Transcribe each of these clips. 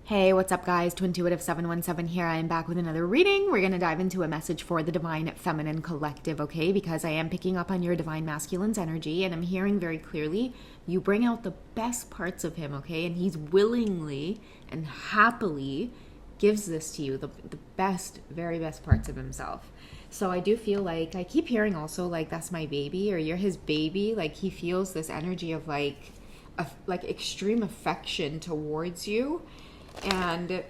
Hey, what's up, guys? Twintuitive 717 here. I am back with another reading. We're going to dive into a message for the Divine Feminine Collective, okay? Because I am picking up on your Divine Masculine's energy, and I'm hearing very clearly you bring out the best parts of him, okay? And he's willingly and happily gives this to you, the best, very best parts of himself. So I do feel like, I keep hearing also, like, that's my baby, or you're his baby. Like, he feels this energy of, like extreme affection towards you. And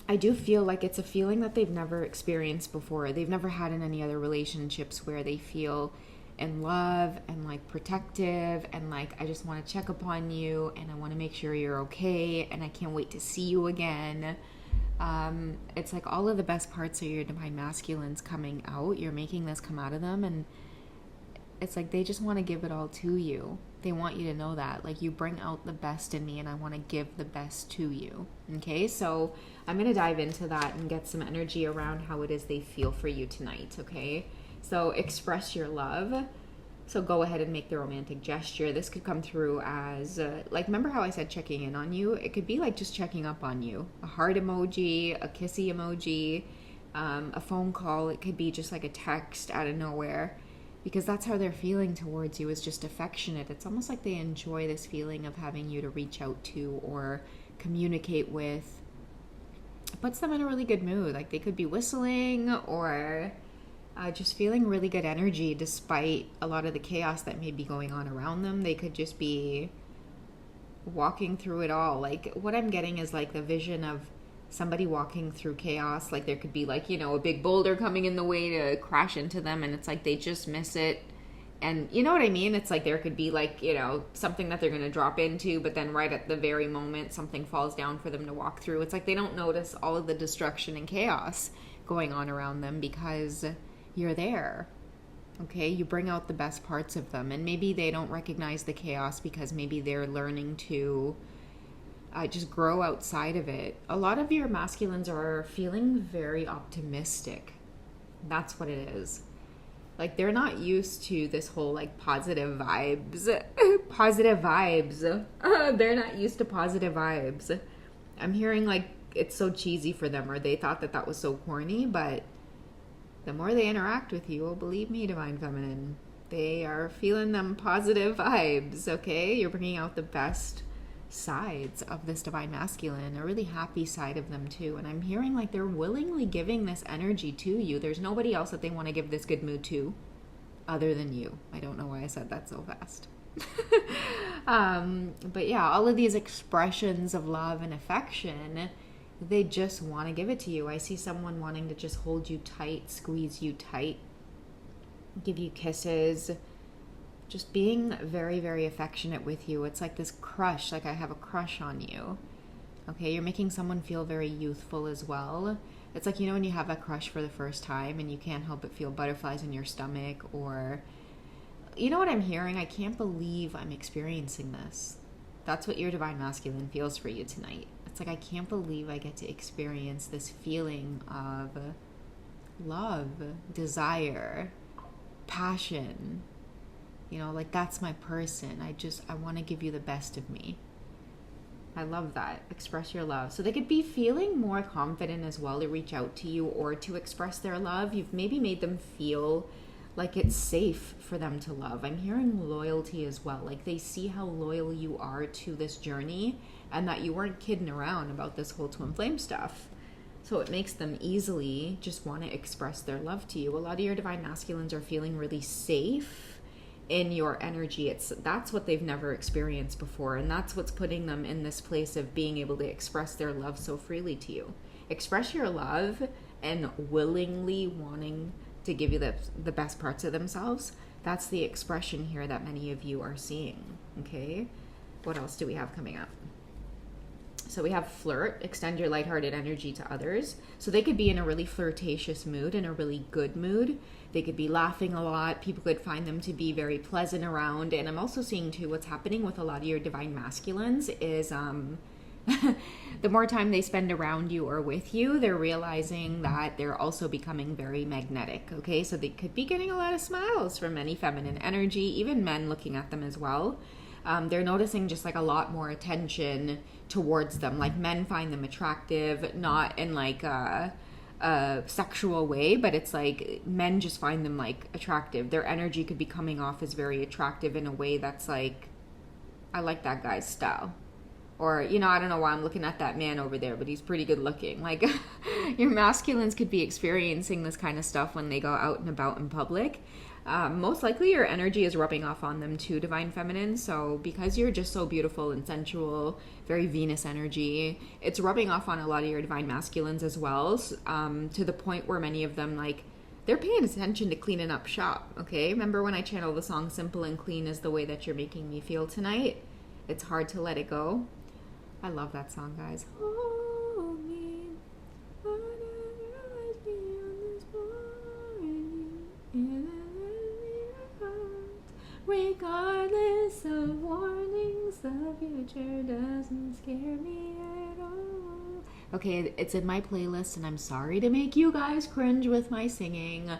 I do feel like it's a feeling that they've never experienced before. They've never had in any other relationships where they feel in love and like protective and like, I just want to check upon you and I want to make sure you're okay and I can't wait to see you again. It's like all of the best parts of your Divine Masculines coming out. You're making this come out of them, and it's like they just want to give it all to you. They want you to know that, like, you bring out the best in me and I want to give the best to you. Okay, so I'm going to dive into that and get some energy around how it is they feel for you tonight. Okay, so express your love. So go ahead and make the romantic gesture. This could come through as like, remember how I said checking in on you? It could be like just checking up on you. A heart emoji, a kissy emoji, a phone call. It could be just like a text out of nowhere. Because that's how they're feeling towards you, is just affectionate. It's almost like they enjoy this feeling of having you to reach out to or communicate with. It puts them in a really good mood. Like, they could be whistling or just feeling really good energy despite a lot of the chaos that may be going on around them. They could just be walking through it all. Like, what I'm getting is like the vision of somebody walking through chaos. Like, there could be like, you know, a big boulder coming in the way to crash into them, and it's like they just miss it. And you know what I mean? It's like there could be like, you know, something that they're going to drop into, but then right at the very moment something falls down for them to walk through. It's like they don't notice all of the destruction and chaos going on around them because you're there. Okay, you bring out the best parts of them, and maybe they don't recognize the chaos because maybe they're learning to just grow outside of it. A lot of your masculines are feeling very optimistic. That's what it is. Like, they're not used to this whole like positive vibes. Positive vibes. They're not used to positive vibes. I'm hearing like it's so cheesy for them, or they thought that that was so corny, but the more they interact with you, oh, believe me, Divine Feminine, they are feeling them positive vibes, okay? You're bringing out the best sides of this Divine Masculine, a really happy side of them too. And I'm hearing like they're willingly giving this energy to you. There's nobody else that they want to give this good mood to other than you. I don't know why I said that so fast. But yeah, all of these expressions of love and affection, they just want to give it to you. I see someone wanting to just hold you tight, squeeze you tight, give you kisses, just being very, very affectionate with you. It's like this crush, like I have a crush on you. Okay, you're making someone feel very youthful as well. It's like, you know, when you have a crush for the first time and you can't help but feel butterflies in your stomach, or, you know what I'm hearing? I can't believe I'm experiencing this. That's what your Divine Masculine feels for you tonight. It's like, I can't believe I get to experience this feeling of love, desire, passion. You know, like, that's my person. I want to give you the best of me. I love that. Express your love. So they could be feeling more confident as well to reach out to you or to express their love. You've maybe made them feel like it's safe for them to love. I'm hearing loyalty as well. Like, they see how loyal you are to this journey and that you weren't kidding around about this whole twin flame stuff. So it makes them easily just want to express their love to you. A lot of your Divine Masculines are feeling really safe in your energy. That's what they've never experienced before, and that's what's putting them in this place of being able to express their love so freely to you. Express your love and willingly wanting to give you the best parts of themselves. That's the expression here that many of you are seeing. Okay, what else do we have coming up? So we have flirt, extend your lighthearted energy to others. So they could be in a really flirtatious mood, in a really good mood. They could be laughing a lot. People could find them to be very pleasant around. And I'm also seeing too, what's happening with a lot of your Divine Masculines is the more time they spend around you or with you, they're realizing that they're also becoming very magnetic. Okay, so they could be getting a lot of smiles from any feminine energy, even men looking at them as well. They're noticing just like a lot more attention towards them. Like men find them attractive, not in like a sexual way, but it's like men just find them like attractive. Their energy could be coming off as very attractive in a way that's like, I like that guy's style. Or, you know, I don't know why I'm looking at that man over there, but he's pretty good looking. Like, your masculines could be experiencing this kind of stuff when they go out and about in public. Most likely your energy is rubbing off on them too, Divine Feminine. So because you're just so beautiful and sensual, very Venus energy, it's rubbing off on a lot of your Divine Masculines as well, to the point where many of them, like, they're paying attention to cleaning up shop, okay? Remember when I channel the song Simple and Clean is the way that you're making me feel tonight? It's hard to let it go. I love that song, guys. Hold me, regardless of warnings, the future doesn't scare me at all. Okay, it's in my playlist, and I'm sorry to make you guys cringe with my singing,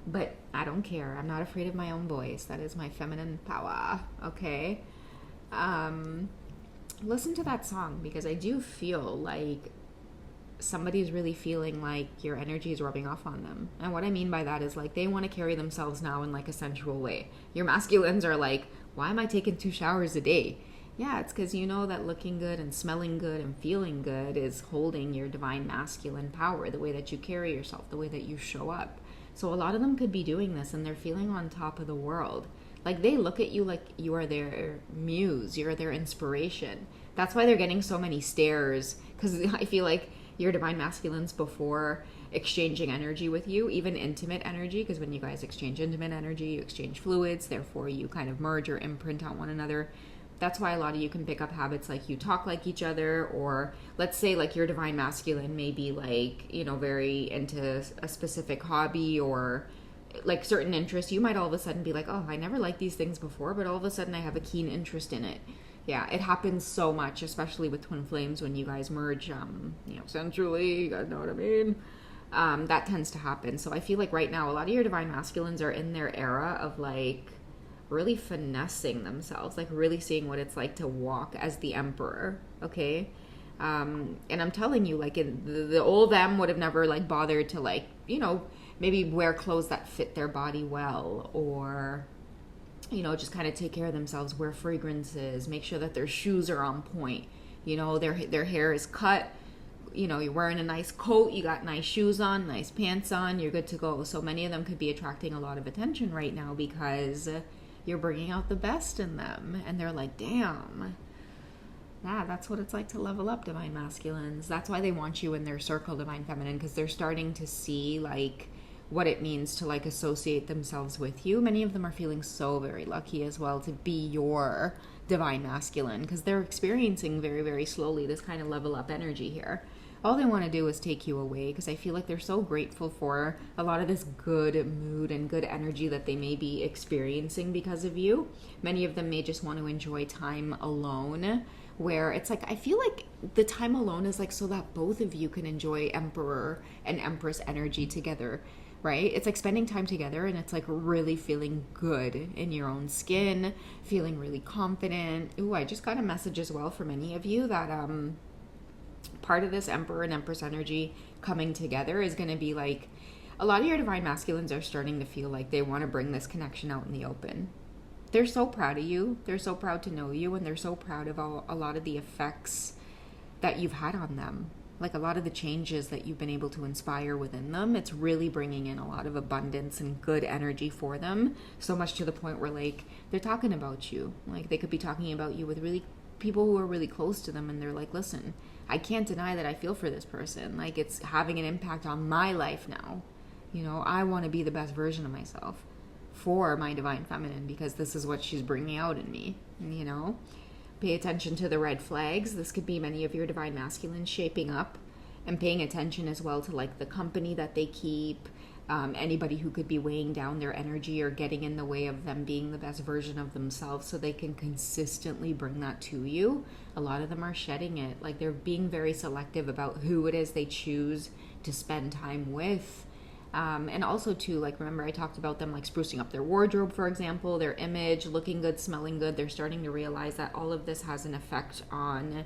but I don't care. I'm not afraid of my own voice. That is my feminine power, okay? Listen to that song, because I do feel like somebody's really feeling like your energy is rubbing off on them. And what I mean by that is like they want to carry themselves now in like a sensual way. Your masculines are like, why am I taking 2 showers a day? Yeah, it's because you know that looking good and smelling good and feeling good is holding your divine masculine power, the way that you carry yourself, the way that you show up. So a lot of them could be doing this and they're feeling on top of the world. Like they look at you like you are their muse, you're their inspiration. That's why they're getting so many stares, because I feel like your divine masculines, before exchanging energy with you, even intimate energy, because when you guys exchange intimate energy, you exchange fluids, therefore you kind of merge or imprint on one another. That's why a lot of you can pick up habits like you talk like each other, or let's say like your divine masculine may be like, you know, very into a specific hobby or like certain interests. You might all of a sudden be like, oh, I never liked these things before, but all of a sudden I have a keen interest in it. Yeah, it happens so much, especially with twin flames when you guys merge, you know, sensually, you guys know what I mean? That tends to happen. So I feel like right now, a lot of your divine masculines are in their era of like really finessing themselves, like really seeing what it's like to walk as the emperor, okay? And I'm telling you, like the old them would have never like bothered to like, you know, maybe wear clothes that fit their body well, or, you know, just kind of take care of themselves, wear fragrances, make sure that their shoes are on point, you know, their hair is cut, you know, you're wearing a nice coat, you got nice shoes on, nice pants on, you're good to go. So many of them could be attracting a lot of attention right now because you're bringing out the best in them, and they're like, damn, yeah, that's what it's like to level up, divine masculines. That's why they want you in their circle, divine feminine, because they're starting to see like what it means to like associate themselves with you. Many of them are feeling so very lucky as well to be your divine masculine, because they're experiencing very, very slowly this kind of level up energy here. All they want to do is take you away, because I feel like they're so grateful for a lot of this good mood and good energy that they may be experiencing because of you. Many of them may just want to enjoy time alone, where it's like, I feel like the time alone is like so that both of you can enjoy emperor and empress energy together, right? It's like spending time together, and it's like really feeling good in your own skin, feeling really confident. Ooh, I just got a message as well for many of you that part of this emperor and empress energy coming together is going to be like, a lot of your divine masculines are starting to feel like they want to bring this connection out in the open. They're so proud of you. They're so proud to know you, and they're so proud of a lot of the effects that you've had on them. Like a lot of the changes that you've been able to inspire within them. It's really bringing in a lot of abundance and good energy for them. So much to the point where like they're talking about you. Like they could be talking about you with really people who are really close to them, and they're like, listen, I can't deny that I feel for this person. Like it's having an impact on my life now. You know, I want to be the best version of myself for my divine feminine, because this is what she's bringing out in me, you know? Pay attention to the red flags. This could be many of your divine masculines shaping up and paying attention as well to like the company that they keep, anybody who could be weighing down their energy or getting in the way of them being the best version of themselves, so they can consistently bring that to you. A lot of them are shedding it. Like they're being very selective about who it is they choose to spend time with. And also too, like, remember I talked about them like sprucing up their wardrobe, for example, their image, looking good, smelling good. They're starting to realize that all of this has an effect on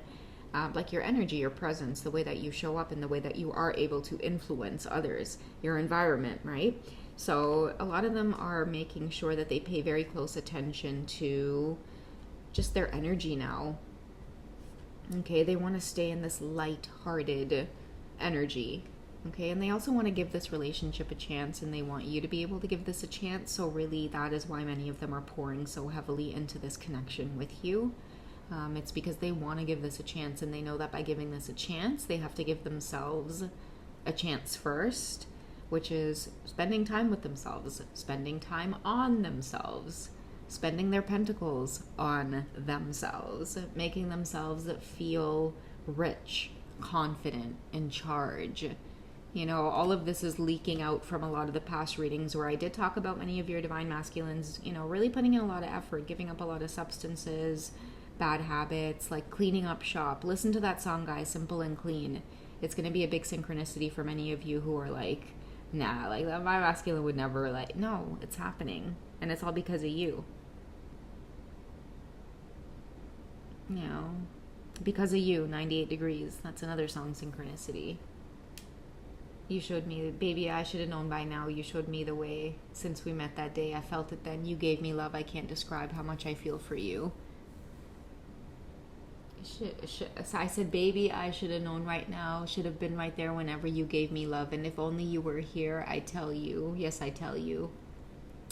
like your energy, your presence, the way that you show up, and the way that you are able to influence others, your environment, right? So a lot of them are making sure that they pay very close attention to just their energy now. Okay, they want to stay in this light-hearted energy. Okay, and they also want to give this relationship a chance, and they want you to be able to give this a chance. So really, that is why many of them are pouring so heavily into this connection with you. It's because they want to give this a chance, and they know that by giving this a chance, they have to give themselves a chance first, which is spending time with themselves, spending time on themselves, spending their pentacles on themselves, making themselves feel rich, confident, in charge. You know, all of this is leaking out from a lot of the past readings where I did talk about many of your divine masculines, you know, really putting in a lot of effort, giving up a lot of substances, bad habits, like cleaning up shop. Listen to that song, guys, Simple and Clean. It's going to be a big synchronicity for many of you who are like, nah, like my masculine would never, like, no, it's happening. And it's all because of you. You know, because of you, 98 Degrees. That's another song, Synchronicity. You showed me, baby, I should have known by now. You showed me the way since we met that day. I felt it then. You gave me love. I can't describe how much I feel for you. I said, baby, I should have known right now. Should have been right there whenever you gave me love. And if only you were here, I tell you. Yes, I tell you.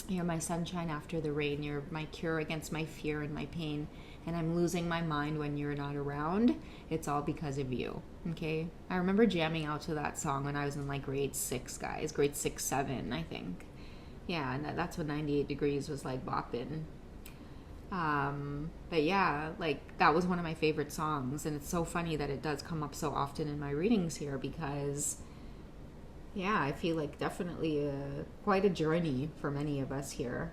You're my sunshine after the rain. You're my cure against my fear and my pain. And I'm losing my mind when you're not around. It's all because of you. Okay? I remember jamming out to that song when I was in like grade 6, guys. Grade 6, 7, I think. Yeah, and that's when 98 Degrees was like bopping. But yeah, like that was one of my favorite songs. And it's so funny that it does come up so often in my readings here because, yeah, I feel like definitely quite a journey for many of us here.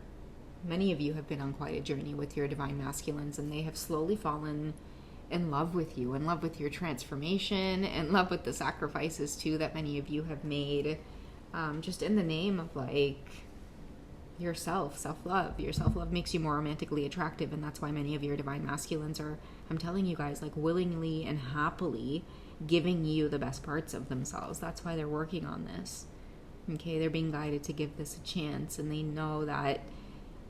Many of you have been on quite a journey with your divine masculines, and they have slowly fallen in love with you, in love with your transformation, in love with the sacrifices too that many of you have made, just in the name of like yourself, self-love. Your self-love makes you more romantically attractive, and that's why many of your divine masculines are, I'm telling you guys, like willingly and happily giving you the best parts of themselves. That's why they're working on this. Okay, they're being guided to give this a chance, and they know that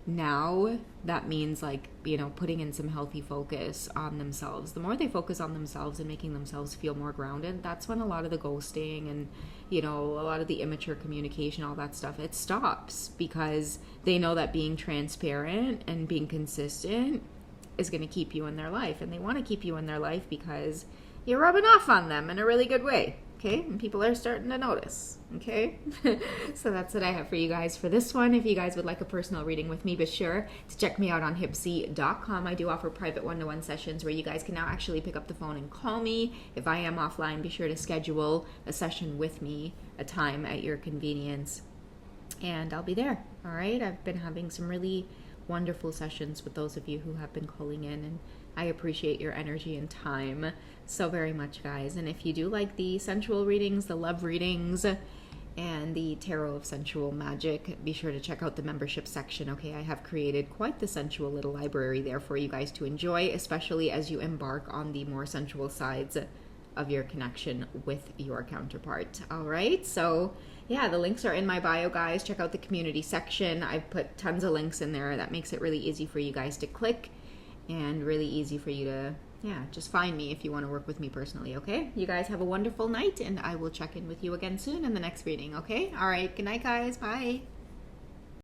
now that means like, you know, putting in some healthy focus on themselves. The more they focus on themselves and making themselves feel more grounded, that's when a lot of the ghosting and, you know, a lot of the immature communication, all that stuff, it stops, because they know that being transparent and being consistent is going to keep you in their life. And they want to keep you in their life because you're rubbing off on them in a really good way. Okay, and people are starting to notice. Okay, so that's what I have for you guys for this one. If you guys would like a personal reading with me, be sure to check me out on hipsy.com. I do offer private one-to-one sessions where you guys can now actually pick up the phone and call me. If I am offline, be sure to schedule a session with me, a time at your convenience, and I'll be there. All right, I've been having some really wonderful sessions with those of you who have been calling in, and I appreciate your energy and time so very much, guys. And if you do like the sensual readings, the love readings, and the tarot of sensual magic, be sure to check out the membership section. Okay, I have created quite the sensual little library there for you guys to enjoy, especially as you embark on the more sensual sides of your connection with your counterpart. All right, so yeah, the links are in my bio, guys. Check out the community section. I've put tons of links in there. That makes it really easy for you guys to click, and really easy for you to, yeah, just find me if you want to work with me personally, okay? You guys have a wonderful night, and I will check in with you again soon in the next reading, okay? All right, good night, guys. Bye.